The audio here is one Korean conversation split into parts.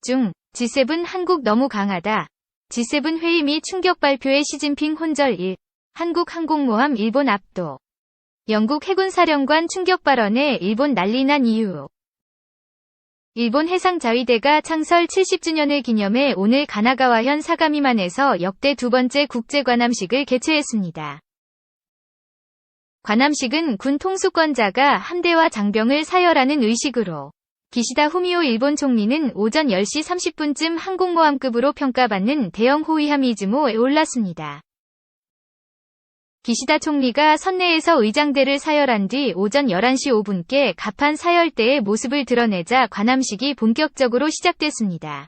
중 G7 한국 너무 강하다. G7 회의 미 충격 발표에 시진핑 혼절 1. 한국 항공모함 일본 압도. 영국 해군사령관 충격 발언에 일본 난리난 이유. 일본 해상자위대가 창설 70주년을 기념해 오늘 가나가와현 사가미만에서 역대 두 번째 국제관함식을 개최했습니다. 관함식은 군 통수권자가 함대와 장병을 사열하는 의식으로 기시다 후미오 일본 총리는 오전 10시 30분쯤 항공모함급으로 평가받는 대형 호위함 이즈모에 올랐습니다. 기시다 총리가 선내에서 의장대를 사열한 뒤 오전 11시 5분께 갑판 사열대의 모습을 드러내자 관함식이 본격적으로 시작됐습니다.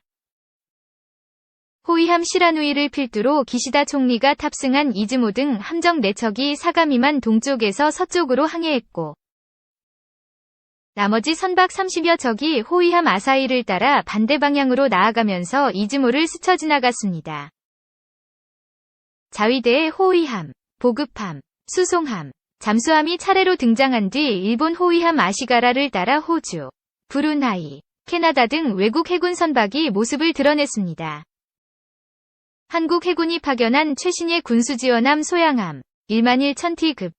호위함 시라누이를 필두로 기시다 총리가 탑승한 이즈모 등 함정 4척이 사가미만 동쪽에서 서쪽으로 항해했고 나머지 선박 30여 척이 호위함 아사히를 따라 반대 방향으로 나아가면서 이즈모를 스쳐 지나갔습니다. 자위대의 호위함, 보급함, 수송함, 잠수함이 차례로 등장한 뒤 일본 호위함 아시가라를 따라 호주, 브루나이, 캐나다 등 외국 해군 선박이 모습을 드러냈습니다. 한국 해군이 파견한 최신의 군수지원함 소양함, 11,000T급은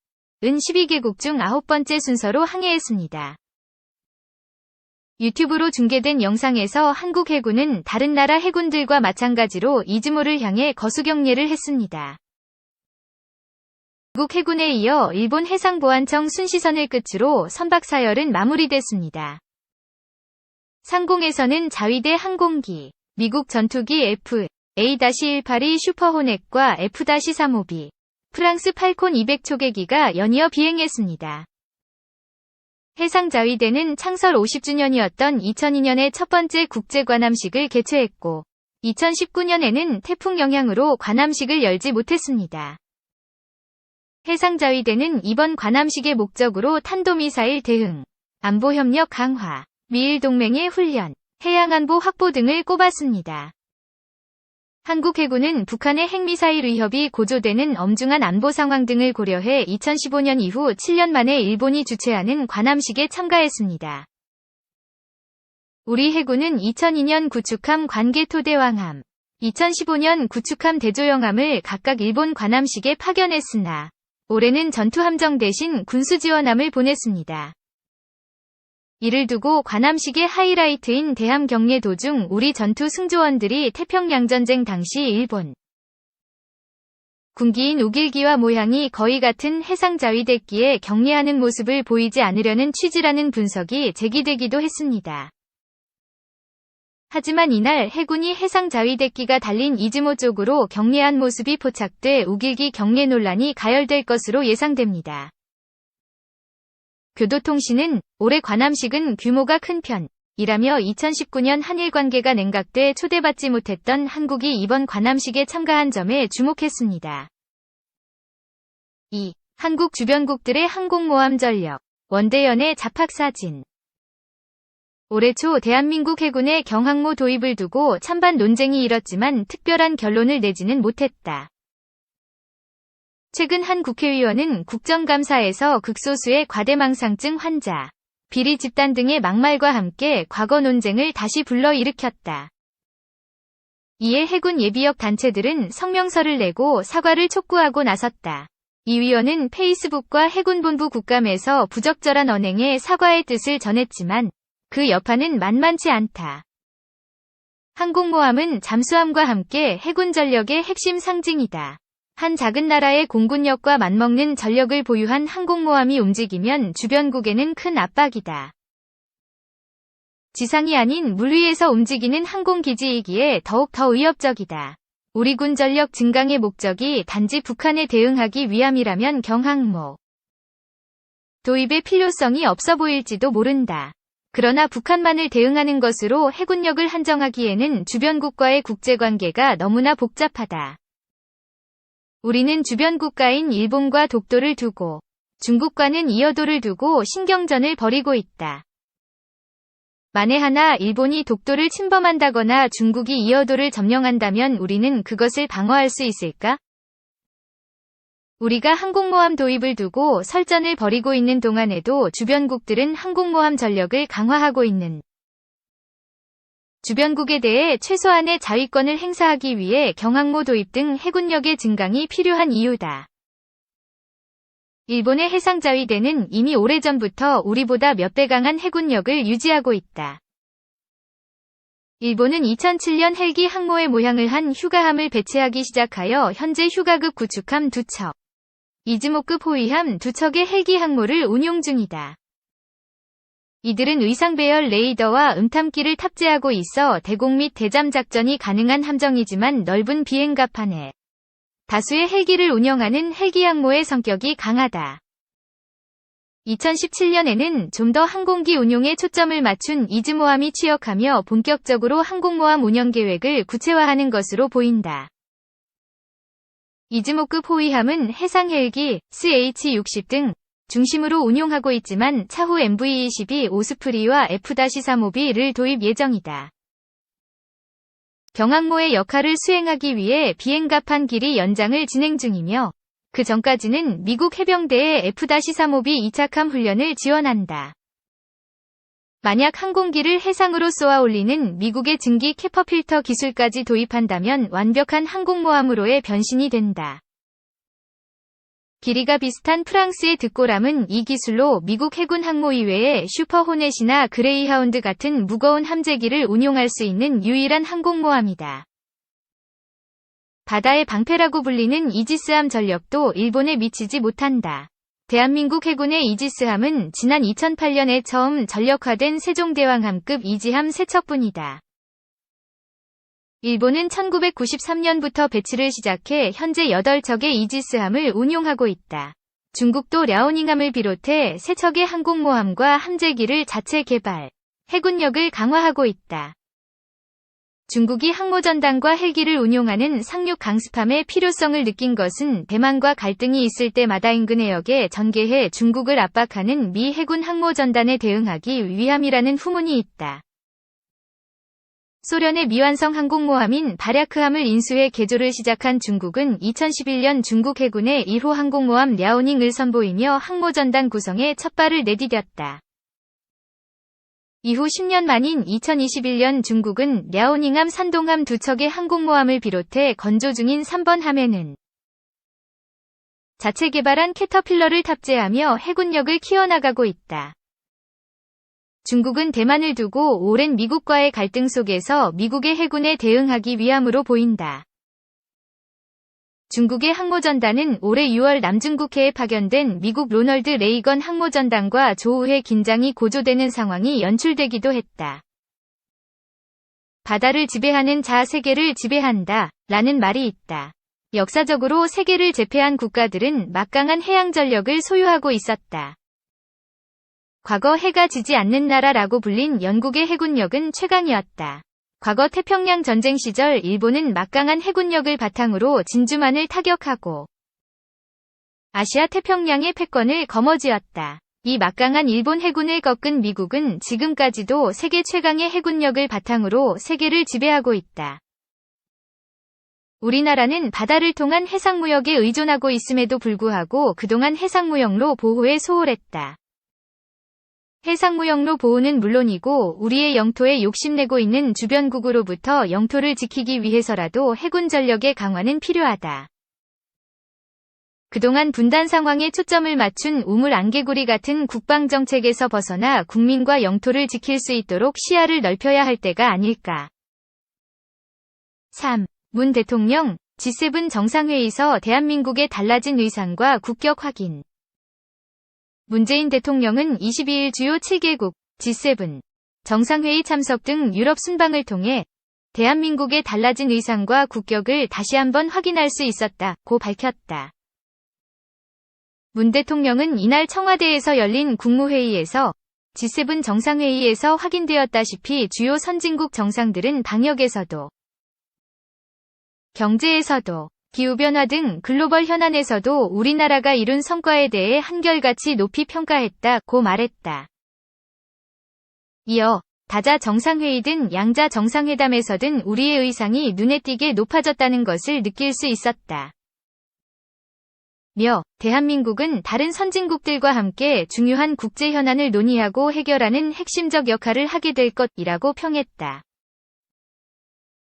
12개국 중 9번째 순서로 항해했습니다. 유튜브로 중계된 영상에서 한국 해군은 다른 나라 해군들과 마찬가지로 이즈모를 향해 거수경례를 했습니다. 미국 해군에 이어 일본 해상보안청 순시선을 끝으로 선박 사열은 마무리됐습니다. 상공에서는 자위대 항공기, 미국 전투기 FA-182 슈퍼호넷과 F-352, 프랑스 팔콘 200 초계기가 연이어 비행했습니다. 해상자위대는 창설 50주년이었던 2002년에 첫 번째 국제관함식을 개최했고 2019년에는 태풍 영향으로 관함식을 열지 못했습니다. 해상자위대는 이번 관함식의 목적으로 탄도미사일 대응, 안보협력 강화, 미일 동맹의 훈련, 해양안보 확보 등을 꼽았습니다. 한국 해군은 북한의 핵미사일 위협이 고조되는 엄중한 안보 상황 등을 고려해 2015년 이후 7년 만에 일본이 주최하는 관함식에 참가했습니다. 우리 해군은 2002년 구축함 관계토대왕함, 2015년 구축함 대조영함을 각각 일본 관함식에 파견했으나 올해는 전투함정 대신 군수지원함을 보냈습니다. 이를 두고 관함식의 하이라이트인 대함 경례 도중 우리 전투 승조원들이 태평양전쟁 당시 일본 군기인 우길기와 모양이 거의 같은 해상자위대기에 경례하는 모습을 보이지 않으려는 취지라는 분석이 제기되기도 했습니다. 하지만 이날 해군이 해상자위대기가 달린 이즈모 쪽으로 경례한 모습이 포착돼 우길기 경례 논란이 가열될 것으로 예상됩니다. 교도통신은 올해 관함식은 규모가 큰 편이라며 2019년 한일 관계가 냉각돼 초대받지 못했던 한국이 이번 관함식에 참가한 점에 주목했습니다. 2. 한국 주변국들의 항공모함 전력, 원대연의 잡학사진. 올해 초 대한민국 해군의 경항모 도입을 두고 찬반 논쟁이 일었지만 특별한 결론을 내지는 못했다. 최근 한 국회의원은 국정감사에서 극소수의 과대망상증 환자, 비리 집단 등의 막말과 함께 과거 논쟁을 다시 불러일으켰다. 이에 해군 예비역 단체들은 성명서를 내고 사과를 촉구하고 나섰다. 이 위원은 페이스북과 해군본부 국감에서 부적절한 언행에 사과의 뜻을 전했지만 그 여파는 만만치 않다. 항공모함은 잠수함과 함께 해군 전력의 핵심 상징이다. 한 작은 나라의 공군력과 맞먹는 전력을 보유한 항공모함이 움직이면 주변국에는 큰 압박이다. 지상이 아닌 물 위에서 움직이는 항공기지이기에 더욱 더 위협적이다. 우리 군 전력 증강의 목적이 단지 북한에 대응하기 위함이라면 경항모 도입의 필요성이 없어 보일지도 모른다. 그러나 북한만을 대응하는 것으로 해군력을 한정하기에는 주변국과의 국제관계가 너무나 복잡하다. 우리는 주변 국가인 일본과 독도를 두고 중국과는 이어도를 두고 신경전을 벌이고 있다. 만에 하나 일본이 독도를 침범한다거나 중국이 이어도를 점령한다면 우리는 그것을 방어할 수 있을까? 우리가 항공모함 도입을 두고 설전을 벌이고 있는 동안에도 주변국들은 항공모함 전력을 강화하고 있는 주변국에 대해 최소한의 자위권을 행사하기 위해 경항모 도입 등 해군력의 증강이 필요한 이유다. 일본의 해상자위대는 이미 오래전부터 우리보다 몇 배 강한 해군력을 유지하고 있다. 일본은 2007년 헬기 항모의 모양을 한 휴가함을 배치하기 시작하여 현재 휴가급 구축함 2척, 이즈모급 호위함 2척의 헬기 항모를 운용 중이다. 이들은 의상 배열 레이더와 음탐기를 탑재하고 있어 대공 및 대잠 작전이 가능한 함정이지만 넓은 비행갑판에 다수의 헬기를 운영하는 헬기 항모의 성격이 강하다. 2017년에는 좀 더 항공기 운용에 초점을 맞춘 이즈모함이 취역하며 본격적으로 항공모함 운영 계획을 구체화하는 것으로 보인다. 이즈모급 호위함은 해상 헬기, SH-60 등 중심으로 운용하고 있지만 차후 MV-22 오스프리와 F-35B를 도입 예정이다. 경항모의 역할을 수행하기 위해 비행갑판 길이 연장을 진행 중이며 그 전까지는 미국 해병대의 F-35B 2착함 훈련을 지원한다. 만약 항공기를 해상으로 쏘아 올리는 미국의 증기 캐퍼 필터 기술까지 도입한다면 완벽한 항공모함으로의 변신이 된다. 길이가 비슷한 프랑스의 득고람은 이 기술로 미국 해군 항모 이외에 슈퍼 호넷이나 그레이하운드 같은 무거운 함재기를 운용할 수 있는 유일한 항공모함이다. 바다의 방패라고 불리는 이지스함 전력도 일본에 미치지 못한다. 대한민국 해군의 이지스함은 지난 2008년에 처음 전력화된 세종대왕함급 이지함 3척뿐이다. 일본은 1993년부터 배치를 시작해 현재 8척의 이지스함을 운용하고 있다. 중국도 랴오닝함을 비롯해 3척의 항공모함과 함재기를 자체 개발, 해군력을 강화하고 있다. 중국이 항모전단과 헬기를 운용하는 상륙 강습함의 필요성을 느낀 것은 대만과 갈등이 있을 때마다 인근 해역에 전개해 중국을 압박하는 미 해군 항모전단에 대응하기 위함이라는 후문이 있다. 소련의 미완성 항공모함인 바랴크함을 인수해 개조를 시작한 중국은 2011년 중국 해군의 1호 항공모함 랴오닝을 선보이며 항모전단 구성에 첫발을 내디뎠다. 이후 10년 만인 2021년 중국은 랴오닝함 산동함 2척의 항공모함을 비롯해 건조 중인 3번 함에는 자체 개발한 캐터필러를 탑재하며 해군력을 키워나가고 있다. 중국은 대만을 두고 오랜 미국과의 갈등 속에서 미국의 해군에 대응하기 위함으로 보인다. 중국의 항모전단은 올해 6월 남중국해에 파견된 미국 로널드 레이건 항모전단과 조우해 긴장이 고조되는 상황이 연출되기도 했다. 바다를 지배하는 자 세계를 지배한다 라는 말이 있다. 역사적으로 세계를 제패한 국가들은 막강한 해양 전력을 소유하고 있었다. 과거 해가 지지 않는 나라라고 불린 영국의 해군력은 최강이었다. 과거 태평양 전쟁 시절 일본은 막강한 해군력을 바탕으로 진주만을 타격하고 아시아 태평양의 패권을 거머쥐었다. 이 막강한 일본 해군을 꺾은 미국은 지금까지도 세계 최강의 해군력을 바탕으로 세계를 지배하고 있다. 우리나라는 바다를 통한 해상무역에 의존하고 있음에도 불구하고 그동안 해상무역로 보호에 소홀했다. 해상무역로 보호는 물론이고 우리의 영토에 욕심내고 있는 주변국으로부터 영토를 지키기 위해서라도 해군 전력의 강화는 필요하다. 그동안 분단 상황에 초점을 맞춘 우물 안개구리 같은 국방정책에서 벗어나 국민과 영토를 지킬 수 있도록 시야를 넓혀야 할 때가 아닐까. 3. 문 대통령, G7 정상회의서 대한민국의 달라진 의상과 국격 확인. 문재인 대통령은 22일 주요 7개국 G7 정상회의 참석 등 유럽 순방을 통해 대한민국의 달라진 의상과 국격을 다시 한번 확인할 수 있었다고 밝혔다. 문 대통령은 이날 청와대에서 열린 국무회의에서 G7 정상회의에서 확인되었다시피 주요 선진국 정상들은 방역에서도 경제에서도 기후변화 등 글로벌 현안에서도 우리나라가 이룬 성과에 대해 한결같이 높이 평가했다고 말했다. 이어 다자 정상회의 등 양자 정상회담에서든 우리의 의상이 눈에 띄게 높아졌다는 것을 느낄 수 있었다. 며 대한민국은 다른 선진국들과 함께 중요한 국제 현안을 논의하고 해결하는 핵심적 역할을 하게 될 것이라고 평했다.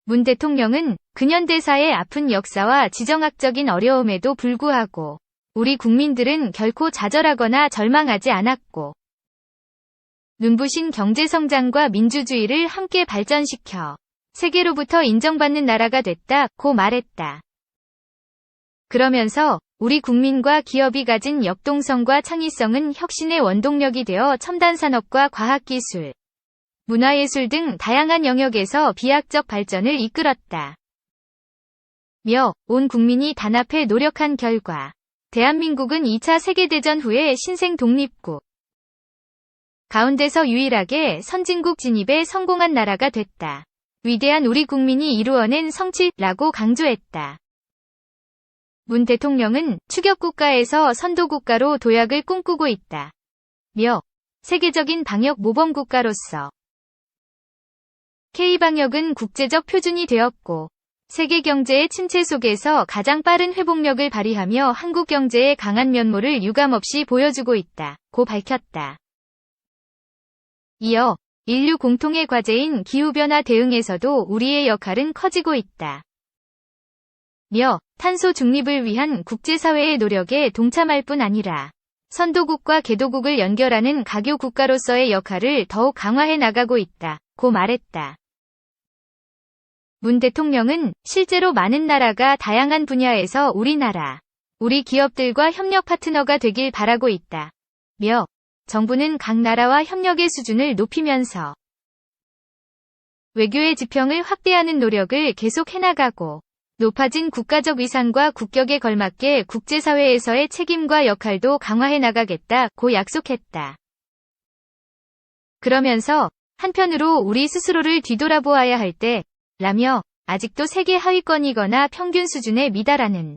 문 대통령은 근현대사의 아픈 역사와 지정학적인 어려움에도 불구하고 우리 국민들은 결코 좌절하거나 절망하지 않았고 눈부신 경제성장과 민주주의를 함께 발전시켜 세계로부터 인정받는 나라가 됐다고 말했다. 그러면서 우리 국민과 기업이 가진 역동성과 창의성은 혁신의 원동력이 되어 첨단 산업과 과학기술, 문화예술 등 다양한 영역에서 비약적 발전을 이끌었다. 며 온 국민이 단합해 노력한 결과 대한민국은 2차 세계대전 후에 신생 독립국 가운데서 유일하게 선진국 진입에 성공한 나라가 됐다. 위대한 우리 국민이 이루어낸 성취라고 강조했다. 문 대통령은 추격국가에서 선도국가로 도약을 꿈꾸고 있다. 며 세계적인 방역 모범국가로서 K방역은 국제적 표준이 되었고 세계 경제의 침체 속에서 가장 빠른 회복력을 발휘하며 한국 경제의 강한 면모를 유감없이 보여주고 있다고 밝혔다. 이어 인류 공통의 과제인 기후변화 대응에서도 우리의 역할은 커지고 있다. 며 탄소 중립을 위한 국제사회의 노력에 동참할 뿐 아니라 선도국과 개도국을 연결하는 가교 국가로서의 역할을 더욱 강화해 나가고 있다고 말했다. 문 대통령은 실제로 많은 나라가 다양한 분야에서 우리나라, 우리 기업들과 협력 파트너가 되길 바라고 있다. 며 정부는 각 나라와 협력의 수준을 높이면서 외교의 지평을 확대하는 노력을 계속 해나가고 높아진 국가적 위상과 국격에 걸맞게 국제사회에서의 책임과 역할도 강화해 나가겠다고 약속했다. 그러면서 한편으로 우리 스스로를 뒤돌아보아야 할 때 라며 아직도 세계 하위권이거나 평균 수준에 미달하는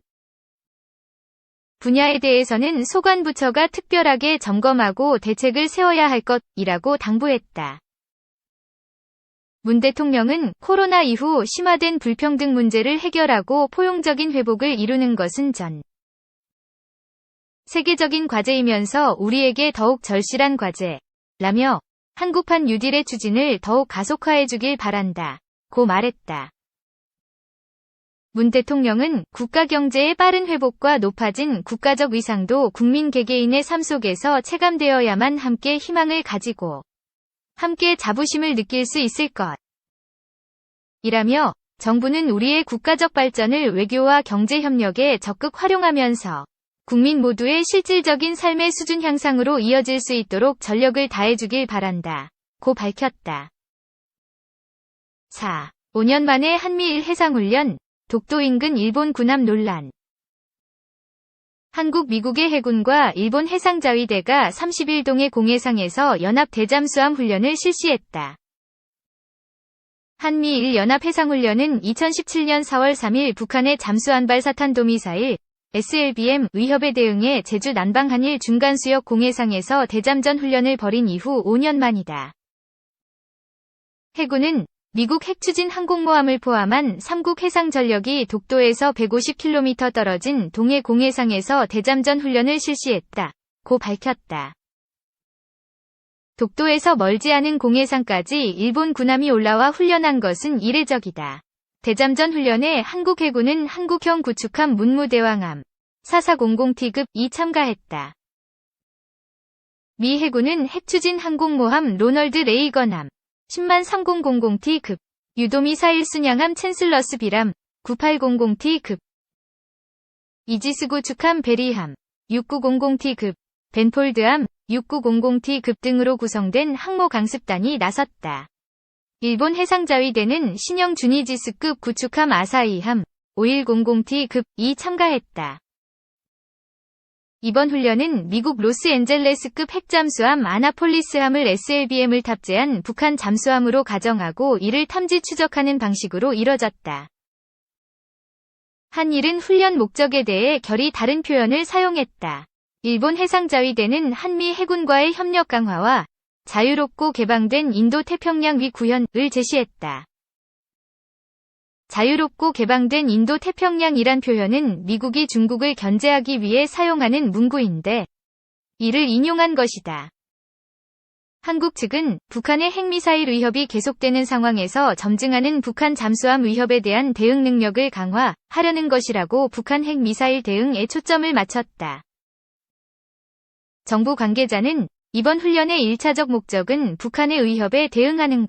분야에 대해서는 소관부처가 특별하게 점검하고 대책을 세워야 할 것이라고 당부했다. 문 대통령은 코로나 이후 심화된 불평등 문제를 해결하고 포용적인 회복을 이루는 것은 전 세계적인 과제이면서 우리에게 더욱 절실한 과제라며 한국판 뉴딜의 추진을 더욱 가속화해주길 바란다고 말했다. 문 대통령은 국가 경제의 빠른 회복과 높아진 국가적 위상도 국민 개개인의 삶 속에서 체감되어야만 함께 희망을 가지고 함께 자부심을 느낄 수 있을 것. 이라며 정부는 우리의 국가적 발전을 외교와 경제 협력에 적극 활용하면서 국민 모두의 실질적인 삶의 수준 향상으로 이어질 수 있도록 전력을 다해주길 바란다고 밝혔다. 4. 5년 만에 한미일 해상훈련, 독도 인근 일본 군함 논란. 한국 미국의 해군과 일본 해상자위대가 31동의 공해상에서 연합 대잠수함 훈련을 실시했다. 한미일 연합 해상훈련은 2017년 4월 3일 북한의 잠수함발 사탄도미사일 SLBM 위협에 대응해 제주 남방 한일 중간수역 공해상에서 대잠전 훈련을 벌인 이후 5년 만이다. 해군은 미국 핵추진 항공모함을 포함한 3국 해상전력이 독도에서 150km 떨어진 동해 공해상에서 대잠전 훈련을 실시했다고 밝혔다. 독도에서 멀지 않은 공해상까지 일본 군함이 올라와 훈련한 것은 이례적이다. 대잠전 훈련에 한국 해군은 한국형 구축함 문무대왕함 4400T급이 참가했다. 미 해군은 핵추진 항공모함 로널드 레이건함 103,000T급, 유도미사일 순양함 챈슬러스 비람 9800T급, 이지스 구축함 베리함 6900T급, 벤폴드함 6900T급 등으로 구성된 항모 강습단이 나섰다. 일본 해상자위대는 신형 주니지스급 구축함 아사히함 5100T급이 참가했다. 이번 훈련은 미국 로스앤젤레스급 핵잠수함 아나폴리스함을 SLBM을 탑재한 북한 잠수함으로 가정하고 이를 탐지 추적하는 방식으로 이뤄졌다. 한일은 훈련 목적에 대해 결이 다른 표현을 사용했다. 일본 해상자위대는 한미 해군과의 협력 강화와 자유롭고 개방된 인도-태평양 위 구현을 제시했다. 자유롭고 개방된 인도-태평양이란 표현은 미국이 중국을 견제하기 위해 사용하는 문구인데 이를 인용한 것이다. 한국 측은 북한의 핵미사일 위협이 계속되는 상황에서 점증하는 북한 잠수함 위협에 대한 대응 능력을 강화하려는 것이라고 북한 핵미사일 대응에 초점을 맞췄다. 정부 관계자는 이번 훈련의 1차적 목적은 북한의 위협에 대응하는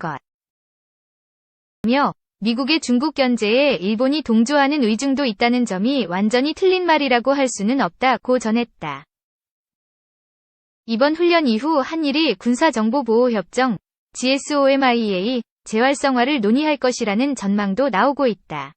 것이며 미국의 중국 견제에 일본이 동조하는 의중도 있다는 점이 완전히 틀린 말이라고 할 수는 없다고 전했다. 이번 훈련 이후 한일이 군사정보보호협정 GSOMIA 재활성화를 논의할 것이라는 전망도 나오고 있다.